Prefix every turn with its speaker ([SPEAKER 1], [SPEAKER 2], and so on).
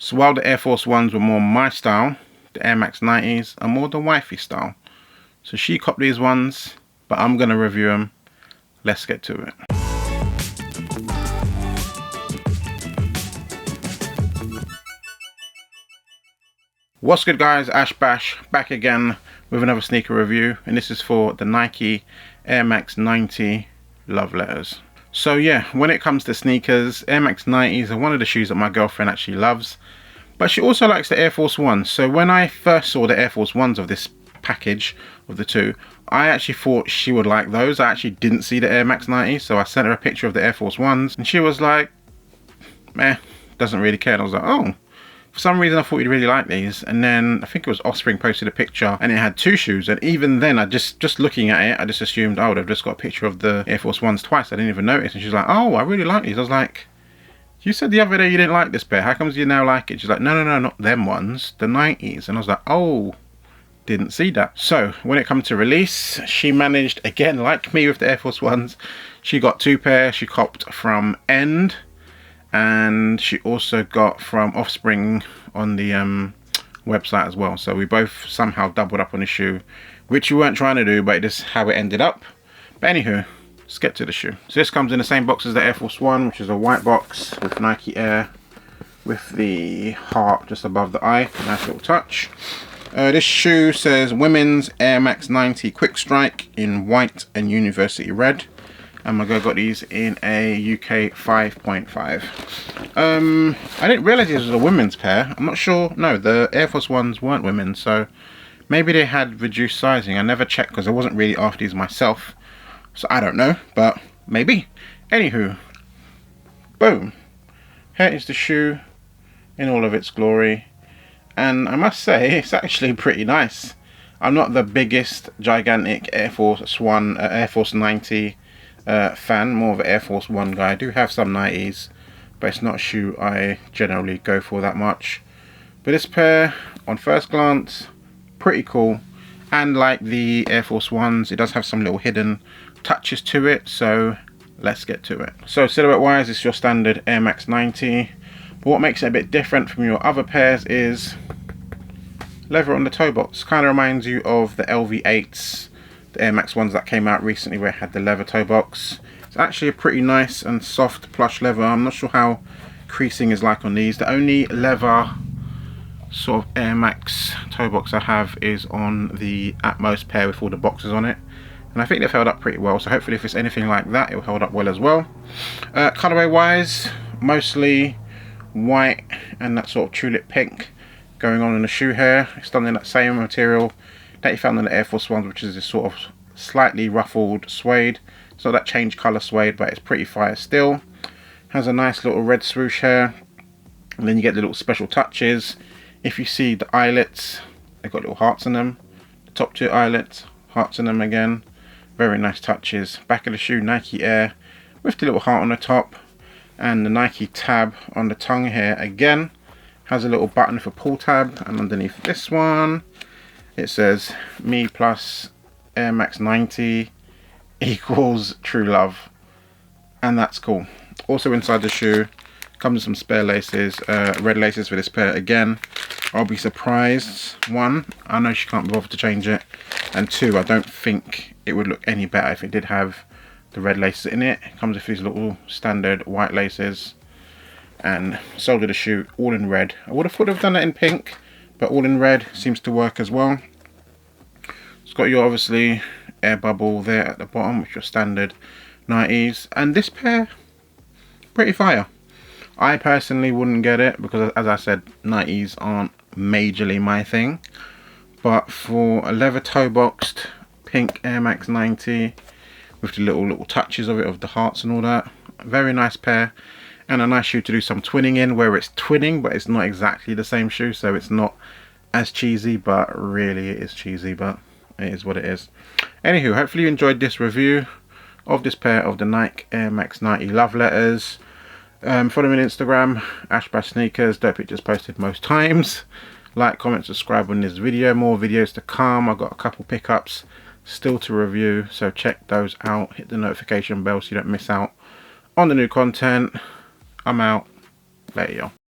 [SPEAKER 1] So while the Air Force Ones were more my style, the Air Max 90s are more the wifey style. So she copped these ones, but I'm going to review them. Let's get to it. What's good guys, Ash Bash back again with another sneaker review, and this is for the Nike Air Max 90 love letters. So yeah, when it comes to sneakers, Air Max 90s are one of the shoes that my girlfriend actually loves, but she also likes the Air Force Ones. So when I first saw the Air Force Ones of this package of the two, I actually thought she would like those. I actually didn't see the Air Max 90, so I sent her a picture of the Air Force Ones and she was like, meh, doesn't really care. And I was like, oh, for some reason I thought you'd really like these. And then I think it was Offspring posted a picture and it had two shoes, and even then I just looking at it, I just assumed, oh, they've just got a picture of the Air Force Ones twice. I didn't even notice. And she's like, oh, I really like these. I was like, you said the other day you didn't like this pair, how comes you now like it? She's like, no, not them ones, the 90s. And I was like, oh, didn't see that. So when it comes to release, she managed, again like me with the Air Force Ones, she got two pairs. She copped from End, and she also got from Offspring on the website as well. So we both somehow doubled up on the shoe, which we weren't trying to do, but this is how it ended up. But anywho, let's get to the shoe. So this comes in the same box as the Air Force One, which is a white box with Nike Air with the heart just above the eye. Nice little touch. This shoe says Women's Air Max 90 Quick Strike in white and University Red. And my girl got these in a UK 5.5. I didn't realise this was a women's pair. I'm not sure. No, the Air Force Ones weren't women's, so maybe they had reduced sizing. I never checked because I wasn't really after these myself, so I don't know, but maybe. Anywho, boom. Here is the shoe in all of its glory, and I must say it's actually pretty nice. I'm not the biggest gigantic Air Force 90 fan, more of an Air Force One guy. I do have some 90s, but it's not a shoe I generally go for that much. But this pair, on first glance, pretty cool. And like the Air Force Ones, it does have some little hidden touches to it, so let's get to it. So silhouette wise, it's your standard Air Max 90, but what makes it a bit different from your other pairs is leather on the toe box. Kind of reminds you of the LV8s, the Air Max ones that came out recently where it had the leather toe box. It's actually a pretty nice and soft plush leather. I'm not sure how creasing is like on these. The only leather sort of Air Max toe box I have is on the Atmos pair with all the boxes on it, and I think they've held up pretty well, so hopefully if it's anything like that, it will hold up well as well. Colorway wise, mostly white and that sort of tulip pink going on in the shoe here. It's done in that same material that you found in the Air Force Ones, which is this sort of slightly ruffled suede. It's not that change colour suede, but it's pretty fire still. Has a nice little red swoosh here, and then you get the little special touches. If you see the eyelets, they've got little hearts in them. The top two eyelets, hearts in them again. Very nice touches. Back of the shoe, Nike Air with the little heart on the top, and the Nike tab on the tongue here again. Has a little button for pull tab, and underneath this one it says me plus Air Max 90 equals true love, and that's cool. Also inside the shoe comes with some spare laces, red laces for this pair again. I'll be surprised, one, I know she can't be bothered to change it, and two, I don't think it would look any better if it did have the red laces in it. It comes with these little standard white laces, and sole of the shoe all in red. I would have done it in pink, but all in red seems to work as well. It's got your obviously air bubble there at the bottom, which are standard 90s, and this pair pretty fire. I personally wouldn't get it because, as I said, 90s aren't majorly my thing, but for a leather toe boxed pink Air Max 90 with the little touches of it, of the hearts and all that, very nice pair, and a nice shoe to do some twinning in, where it's twinning but it's not exactly the same shoe, so it's not as cheesy, but really it is cheesy, but it is what it is. Anywho, hopefully you enjoyed this review of this pair of the Nike Air Max 90 love letters. Follow me on Instagram, @ashbashsneakers, dope pictures posted most times. Like, comment, subscribe on this video. More videos to come. I've got a couple pickups still to review, so check those out. Hit the notification bell so you don't miss out on the new content. I'm out. Later, y'all.